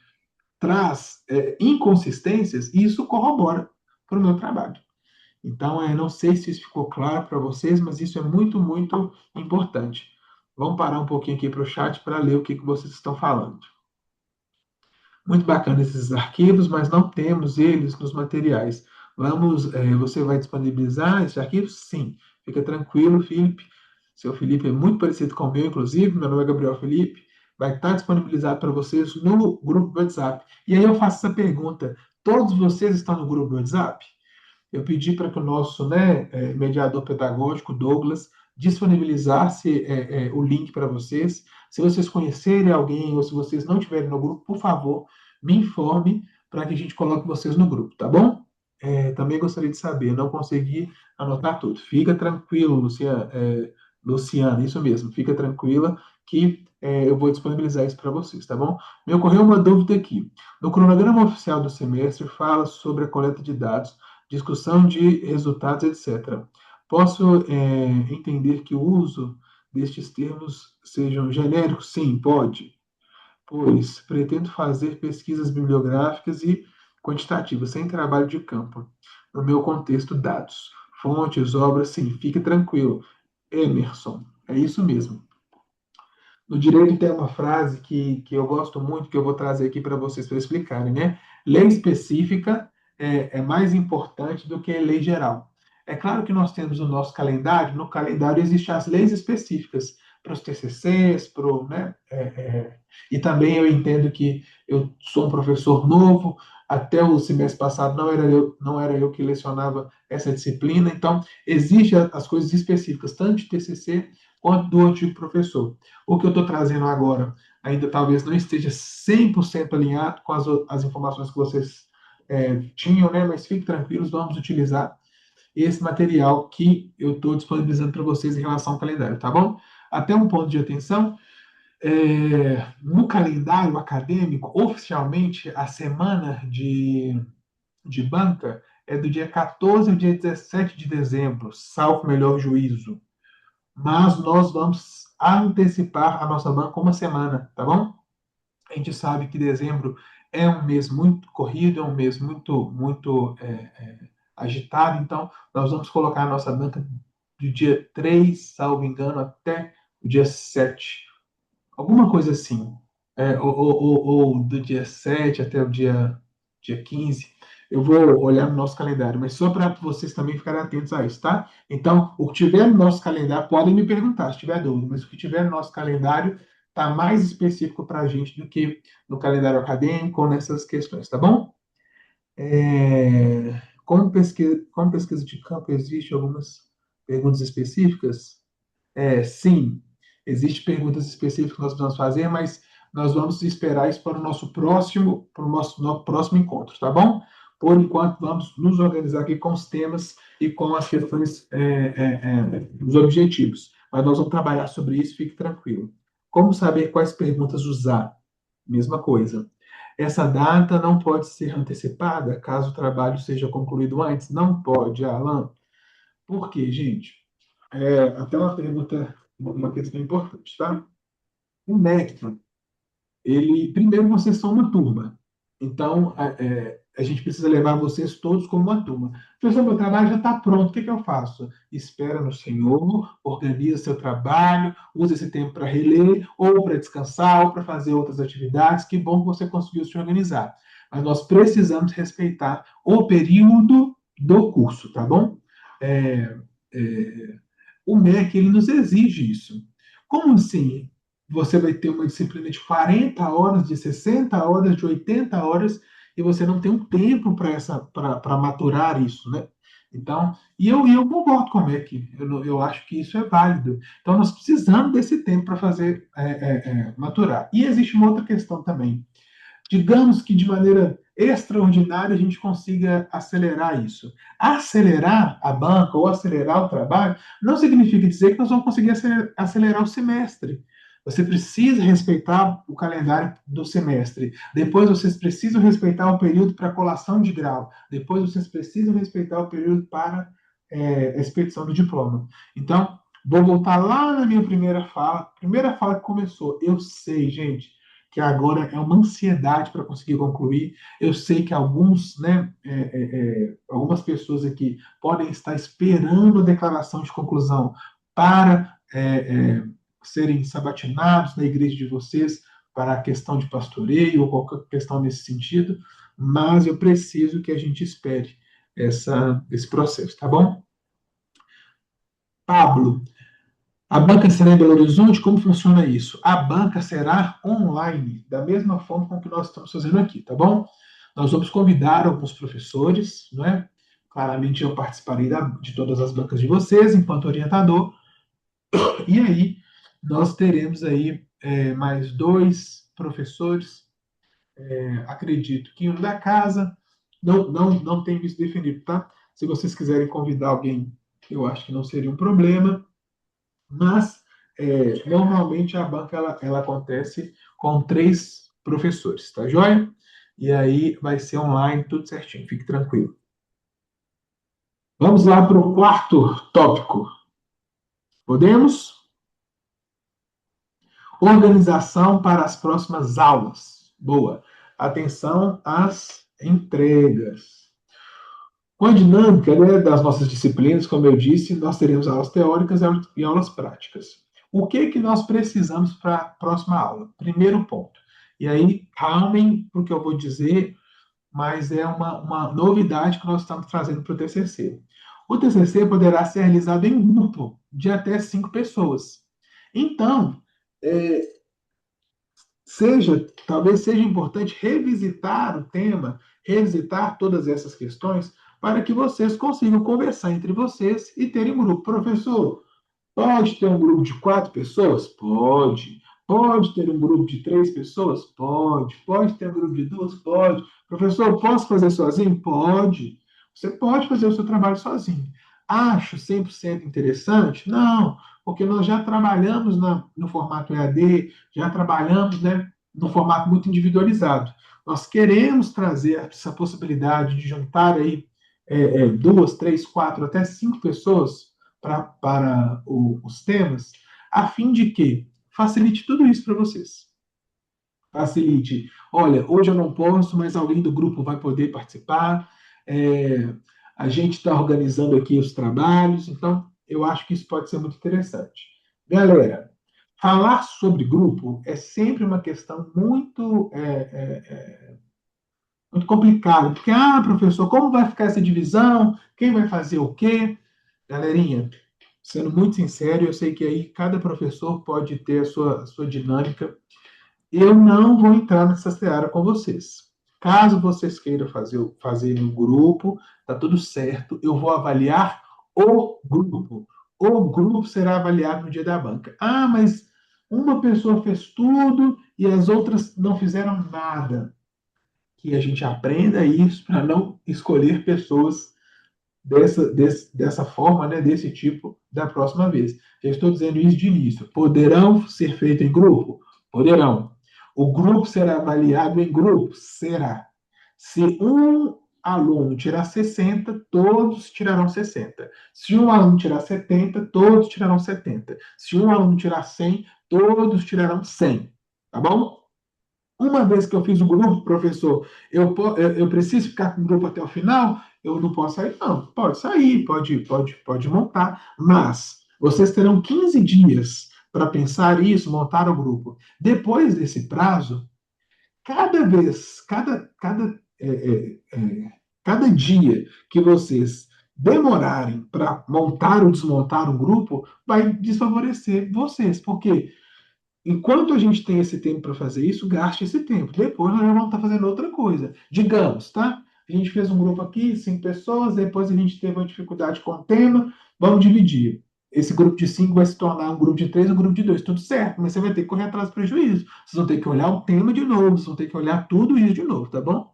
traz inconsistências, e isso corrobora para o meu trabalho. Então, não sei se isso ficou claro para vocês, mas isso é muito, muito importante. Vamos parar um pouquinho aqui para o chat para ler o que vocês estão falando. Muito bacana esses arquivos, mas não temos eles nos materiais. Você vai disponibilizar esses arquivos? Sim. Fica tranquilo, Felipe. Seu Felipe é muito parecido com o meu, inclusive. Meu nome é Gabriel Felipe. Vai estar disponibilizado para vocês no grupo do WhatsApp. E aí eu faço essa pergunta: todos vocês estão no grupo do WhatsApp? Eu pedi para que o nosso, né, mediador pedagógico, Douglas, disponibilizasse o link para vocês. Se vocês conhecerem alguém ou se vocês não estiverem no grupo, por favor, me informe para que a gente coloque vocês no grupo, tá bom? Também gostaria de saber, não consegui anotar tudo. Fica tranquilo, Luciana, isso mesmo, fica tranquila que eu vou disponibilizar isso para vocês, tá bom? Me ocorreu uma dúvida aqui. No cronograma oficial do semestre fala sobre a coleta de dados, discussão de resultados, etc. Posso entender que o uso destes termos sejam genéricos? Sim, pode. Pois pretendo fazer pesquisas bibliográficas e quantitativas, sem trabalho de campo. No meu contexto, dados. Fontes, obras, sim, fique tranquilo. Emerson, é isso mesmo. No direito tem uma frase que eu gosto muito, que eu vou trazer aqui para vocês para explicarem, né? Lei específica é mais importante do que lei geral. É claro que nós temos o nosso calendário, no calendário existem as leis específicas para os TCCs, né? E também eu entendo que eu sou um professor novo, até o semestre passado não era eu que lecionava essa disciplina, então existem as coisas específicas, tanto de TCC quanto do antigo professor. O que eu estou trazendo agora ainda talvez não esteja 100% alinhado com as informações que vocês tinham, né? Mas fiquem tranquilos, vamos utilizar. esse material que eu estou disponibilizando para vocês em relação ao calendário, tá bom? Até um ponto de atenção, no calendário acadêmico, oficialmente, a semana de banca é do dia 14 ao dia 17 de dezembro, salvo melhor juízo. Mas nós vamos antecipar a nossa banca uma semana, tá bom? A gente sabe que dezembro é um mês muito corrido, é um mês muito agitado, então nós vamos colocar a nossa banca do dia 3, salvo engano, até o dia 7. Alguma coisa assim. Ou do dia 7 até o dia 15. Eu vou olhar no nosso calendário, mas só para vocês também ficarem atentos a isso, tá? Então, o que tiver no nosso calendário, podem me perguntar se tiver dúvida, mas o que tiver no nosso calendário está mais específico para a gente do que no calendário acadêmico ou nessas questões, tá bom? Como pesquisa de campo, existe algumas perguntas específicas? Sim, existem perguntas específicas que nós precisamos fazer, mas nós vamos esperar isso para o nosso próximo encontro, tá bom? Por enquanto, vamos nos organizar aqui com os temas e com as questões, os objetivos. Mas nós vamos trabalhar sobre isso, fique tranquilo. Como saber quais perguntas usar? Mesma coisa. Essa data não pode ser antecipada caso o trabalho seja concluído antes? Não pode, Alan. Por quê, gente? Até uma pergunta, uma questão importante, tá? O MEC, primeiro, vocês são uma turma. Então, a gente precisa levar vocês todos como uma turma. Professor, meu trabalho já está pronto, o que eu faço? Espera no Senhor, organiza seu trabalho, usa esse tempo para reler, ou para descansar, ou para fazer outras atividades. Que bom que você conseguiu se organizar. Mas nós precisamos respeitar o período do curso, tá bom? É, é, o MEC, ele nos exige isso. Como assim? Você vai ter uma disciplina de 40 horas, de 60 horas, de 80 horas, e você não tem um tempo para maturar isso, né? Então, eu concordo com o MEC, eu acho que isso é válido. Então, nós precisamos desse tempo para fazer maturar. E existe uma outra questão também. Digamos que de maneira extraordinária a gente consiga acelerar isso. Acelerar a banca ou acelerar o trabalho não significa dizer que nós vamos conseguir acelerar o semestre. Você precisa respeitar o calendário do semestre. Depois vocês precisam respeitar o período para colação de grau. Depois vocês precisam respeitar o período para a expedição do diploma. Então, vou voltar lá na minha primeira fala. Primeira fala que começou. Eu sei, gente, que agora é uma ansiedade para conseguir concluir. Eu sei que algumas pessoas aqui podem estar esperando a declaração de conclusão para serem sabatinados na igreja de vocês para a questão de pastoreio ou qualquer questão nesse sentido, mas eu preciso que a gente espere esse processo, tá bom? Pablo, a banca será em Belo Horizonte? Como funciona isso? A banca será online, da mesma forma com que nós estamos fazendo aqui, tá bom? Nós vamos convidar alguns professores, não é? Claramente eu participarei de todas as bancas de vocês, enquanto orientador, e aí nós teremos aí mais 2 professores, acredito que um da casa, não tem isso definido, tá? Se vocês quiserem convidar alguém, eu acho que não seria um problema, mas normalmente a banca ela acontece com 3 professores, tá joia? E aí vai ser online, tudo certinho, fique tranquilo. Vamos lá para o quarto tópico. Podemos? Organização para as próximas aulas. Boa. Atenção às entregas. Com a dinâmica, né, das nossas disciplinas, como eu disse, nós teremos aulas teóricas e aulas práticas. O que nós precisamos para a próxima aula? Primeiro ponto. E aí, calmem, porque eu vou dizer, mas é uma novidade que nós estamos trazendo para o TCC. O TCC poderá ser realizado em grupo de até 5 pessoas. Então, talvez seja importante revisitar o tema, revisitar todas essas questões, para que vocês consigam conversar entre vocês e terem um grupo. Professor, pode ter um grupo de 4 pessoas? Pode. Pode ter um grupo de 3 pessoas? Pode. Pode ter um grupo de 2? Pode. Professor, posso fazer sozinho? Pode. Você pode fazer o seu trabalho sozinho. acho 100% interessante? Não, porque nós já trabalhamos no formato EAD, já trabalhamos, né, no formato muito individualizado. Nós queremos trazer essa possibilidade de juntar aí duas, três, quatro, até cinco pessoas para os temas, a fim de que facilite tudo isso para vocês. Facilite. Olha, hoje eu não posso, mas alguém do grupo vai poder participar. É, a gente está organizando aqui os trabalhos, então eu acho que isso pode ser muito interessante. Galera, falar sobre grupo é sempre uma questão muito complicada, porque, professor, como vai ficar essa divisão? Quem vai fazer o quê? Galerinha, sendo muito sincero, eu sei que aí cada professor pode ter a sua dinâmica. Eu não vou entrar nessa seara com vocês. Caso vocês queiram fazer um grupo, tá tudo certo. Eu vou avaliar o grupo. O grupo será avaliado no dia da banca. Mas uma pessoa fez tudo e as outras não fizeram nada. Que a gente aprenda isso para não escolher pessoas dessa forma, né, desse tipo, da próxima vez. Já estou dizendo isso de início. Poderão ser feitos em grupo? Poderão. O grupo será avaliado em grupo? Será. Se um aluno tirar 60, todos tirarão 60. Se um aluno tirar 70, todos tirarão 70. Se um aluno tirar 100, todos tirarão 100. Tá bom? Uma vez que eu fiz o grupo, professor, eu preciso ficar com o grupo até o final? Eu não posso sair? Não, pode sair, pode montar, mas vocês terão 15 dias para pensar isso, montar o grupo. Depois desse prazo, cada vez, cada dia que vocês demorarem para montar ou desmontar um grupo, vai desfavorecer vocês, porque enquanto a gente tem esse tempo para fazer isso, gaste esse tempo. Depois nós vamos estar fazendo outra coisa. Digamos, tá? A gente fez um grupo aqui, 5 pessoas, depois a gente teve uma dificuldade com o tema, vamos dividir. Esse grupo de 5 vai se tornar um grupo de 3, um grupo de 2, tudo certo, mas você vai ter que correr atrás do prejuízo. Vocês vão ter que olhar o tema de novo, vocês vão ter que olhar tudo isso de novo, tá bom?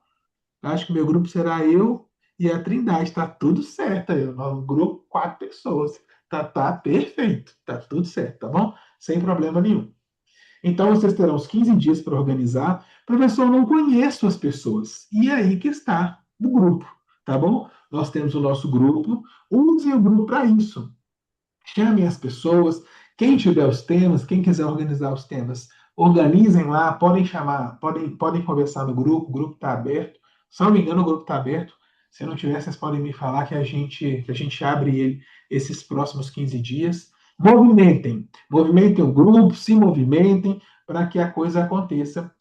Acho que meu grupo será eu e a Trindade, tá tudo certo aí. Um grupo, 4 pessoas. Tá perfeito, tá tudo certo, tá bom? Sem problema nenhum. Então, vocês terão os 15 dias para organizar. Professor, eu não conheço as pessoas. E aí que está o grupo, tá bom? Nós temos o nosso grupo. Usem o grupo para isso. Chamem as pessoas. Quem tiver os temas, quem quiser organizar os temas, organizem lá. Podem chamar, podem conversar no grupo. O grupo está aberto. Se não me engano, o grupo está aberto. Se não tiver, vocês podem me falar que a gente abre ele esses próximos 15 dias. Movimentem o grupo, se movimentem para que a coisa aconteça.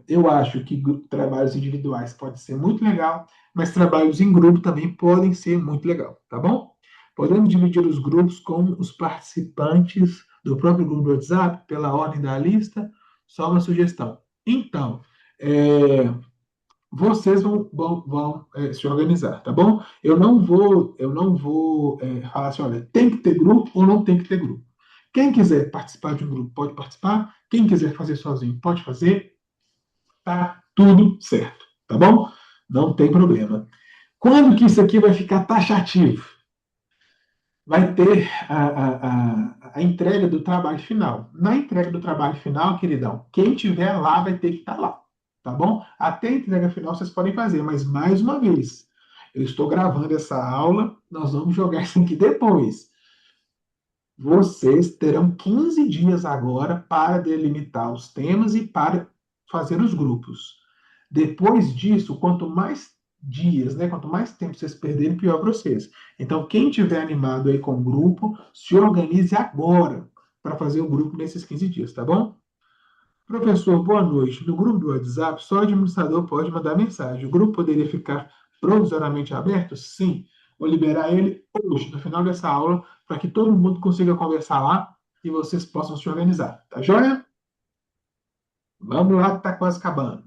Eu acho que trabalhos individuais pode ser muito legal, mas trabalhos em grupo também podem ser muito legal, tá bom? Podemos dividir os grupos com os participantes do próprio grupo do WhatsApp, pela ordem da lista, só uma sugestão. Então, vocês vão se organizar, tá bom? Eu não vou falar assim, olha, tem que ter grupo ou não tem que ter grupo. Quem quiser participar de um grupo pode participar, quem quiser fazer sozinho pode fazer, tá tudo certo, tá bom? Não tem problema. Quando que isso aqui vai ficar taxativo? Vai ter a entrega do trabalho final. Na entrega do trabalho final, queridão, quem tiver lá vai ter que estar lá, tá bom? Até a entrega final vocês podem fazer, mas mais uma vez, eu estou gravando essa aula, nós vamos jogar isso aqui depois. Vocês terão 15 dias agora para delimitar os temas e para fazer os grupos. Depois disso, quanto mais dias, né, quanto mais tempo vocês perderem, pior para vocês. Então, quem tiver animado aí com o grupo, se organize agora para fazer o grupo nesses 15 dias, tá bom? Professor, boa noite. No grupo do WhatsApp, só o administrador pode mandar mensagem. O grupo poderia ficar provisoriamente aberto? Sim. Vou liberar ele hoje, no final dessa aula, para que todo mundo consiga conversar lá e vocês possam se organizar. Tá joia? Vamos lá, que tá quase acabando.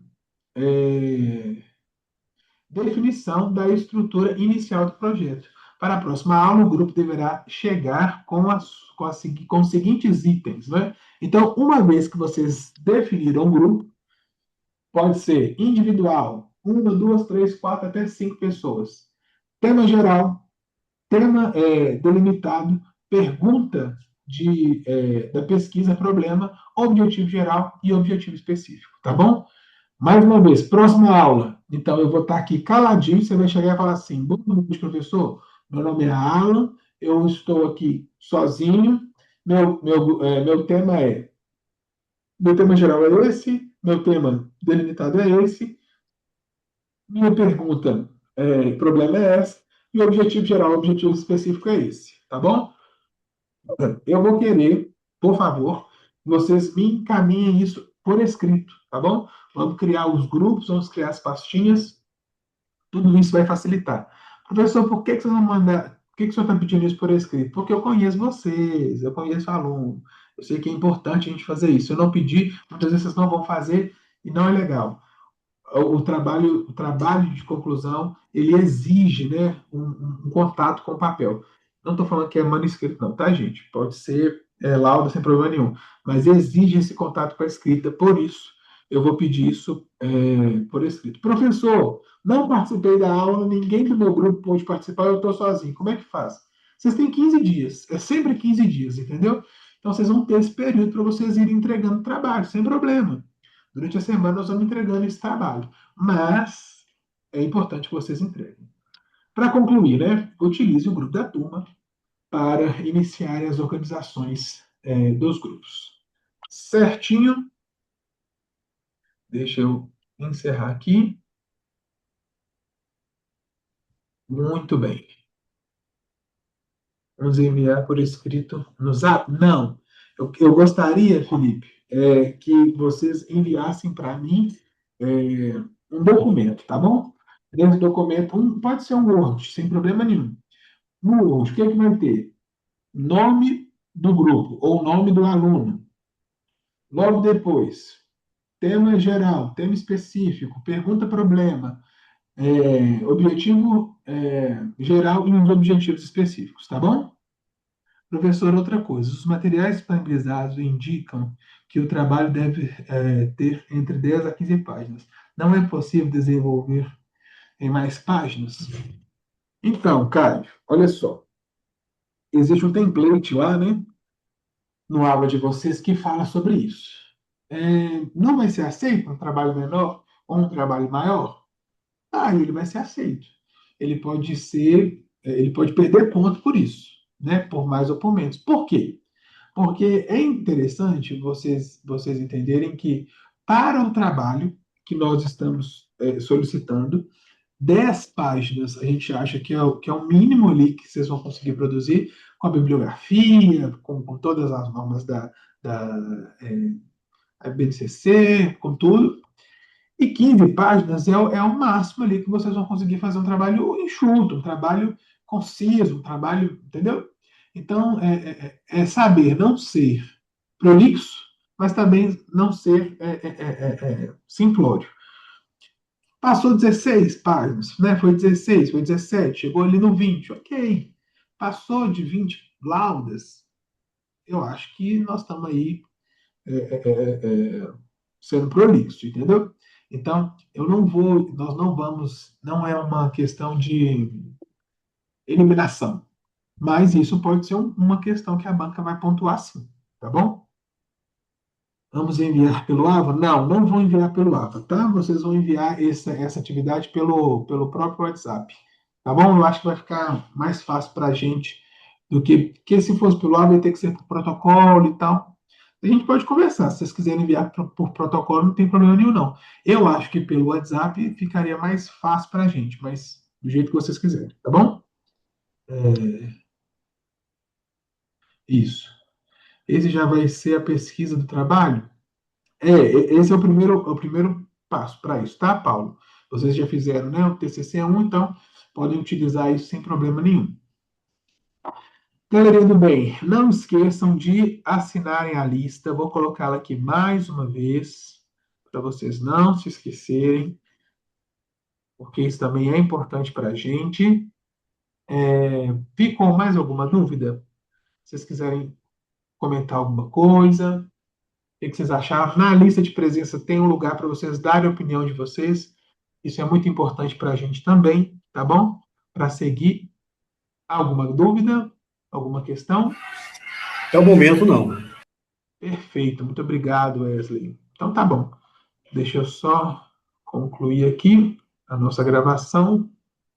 Definição da estrutura inicial do projeto. Para a próxima aula, o grupo deverá chegar com os seguintes itens, né? Então, uma vez que vocês definiram o grupo, pode ser individual, uma, duas, três, quatro, até 5 pessoas. Tema geral, tema delimitado, pergunta da pesquisa, problema, objetivo geral e objetivo específico, tá bom? Mais uma vez, próxima aula. Então, eu vou estar aqui caladinho, você vai chegar e falar assim, boa noite, professor, meu nome é Alan, eu estou aqui sozinho, meu tema geral é esse, meu tema delimitado é esse, minha pergunta, problema é esse, e o objetivo geral, o objetivo específico é esse, tá bom? Eu vou querer, por favor, que vocês me encaminhem isso por escrito, tá bom? Vamos criar os grupos, vamos criar as pastinhas, tudo isso vai facilitar. Professor, por que vocês não mandam, por que o senhor está pedindo isso por escrito? Porque eu conheço vocês, eu conheço o aluno, eu sei que é importante a gente fazer isso. Se eu não pedir, muitas vezes vocês não vão fazer e não é legal. O trabalho de conclusão, ele exige, né, um contato com o papel. Não estou falando que é manuscrito, não, tá, gente? Pode ser lauda sem problema nenhum, mas exige esse contato com a escrita, por isso eu vou pedir isso por escrito. Professor, não participei da aula, ninguém do meu grupo pôde participar, eu estou sozinho. Como é que faz? Vocês têm 15 dias, é sempre 15 dias, entendeu? Então vocês vão ter esse período para vocês irem entregando trabalho, sem problema. Durante a semana nós vamos entregando esse trabalho, mas é importante que vocês entreguem. Para concluir, né, utilize o grupo da turma para iniciar as organizações dos grupos. Certinho? Deixa eu encerrar aqui. Muito bem. Vamos enviar por escrito no Zap? Não. Eu gostaria, Felipe, que vocês enviassem para mim um documento, tá bom? Dentro do documento, pode ser um Word, sem problema nenhum. No Word, o que é que vai ter? Nome do grupo ou nome do aluno. Logo depois, tema geral, tema específico, pergunta-problema, objetivo geral e os objetivos específicos, tá bom? Professor, outra coisa, os materiais disponibilizados indicam que o trabalho deve ter entre 10 a 15 páginas. Não é possível desenvolver em mais páginas? Então, Caio, olha só. Existe um template lá, né, no aula de vocês que fala sobre isso. Não vai ser aceito um trabalho menor ou um trabalho maior? Ah, ele vai ser aceito. Ele pode perder ponto por isso, né, por mais ou por menos. Por quê? Porque é interessante vocês entenderem que, para o trabalho que nós estamos solicitando, 10 páginas a gente acha que é o mínimo ali que vocês vão conseguir produzir, com a bibliografia, com todas as normas da BNCC, com tudo. E 15 páginas é o máximo ali que vocês vão conseguir fazer um trabalho enxuto, um trabalho conciso, um trabalho, entendeu? Então, saber não ser prolixo, mas também não ser simplório. Passou 16 páginas, né? Foi 16, foi 17, chegou ali no 20, ok. Passou de 20 laudas, eu acho que nós estamos aí sendo prolixo, entendeu? Então, nós não vamos, não é uma questão de eliminação, mas isso pode ser uma questão que a banca vai pontuar sim, tá bom? Vamos enviar pelo AVA? Não, não vão enviar pelo AVA, tá? Vocês vão enviar essa atividade pelo próprio WhatsApp, tá bom? Eu acho que vai ficar mais fácil para a gente do que se fosse pelo AVA, ia ter que ser por protocolo e tal. A gente pode conversar, se vocês quiserem enviar por protocolo, não tem problema nenhum, não. Eu acho que pelo WhatsApp ficaria mais fácil para a gente, mas do jeito que vocês quiserem, tá bom? Isso. Esse já vai ser a pesquisa do trabalho? Esse é o primeiro passo para isso, tá, Paulo? Vocês já fizeram, né, o TCC1, então podem utilizar isso sem problema nenhum. Galerinha do bem, não esqueçam de assinarem a lista. Vou colocá-la aqui mais uma vez, para vocês não se esquecerem, porque isso também é importante para a gente. Ficou mais alguma dúvida? Se vocês quiserem comentar alguma coisa, o que vocês acharam? Na lista de presença tem um lugar para vocês darem a opinião de vocês. Isso é muito importante para a gente também, tá bom? Para seguir Alguma dúvida? Alguma questão? Até o momento, não. Perfeito, muito obrigado, Wesley. Então tá bom. Deixa eu só concluir aqui a nossa gravação.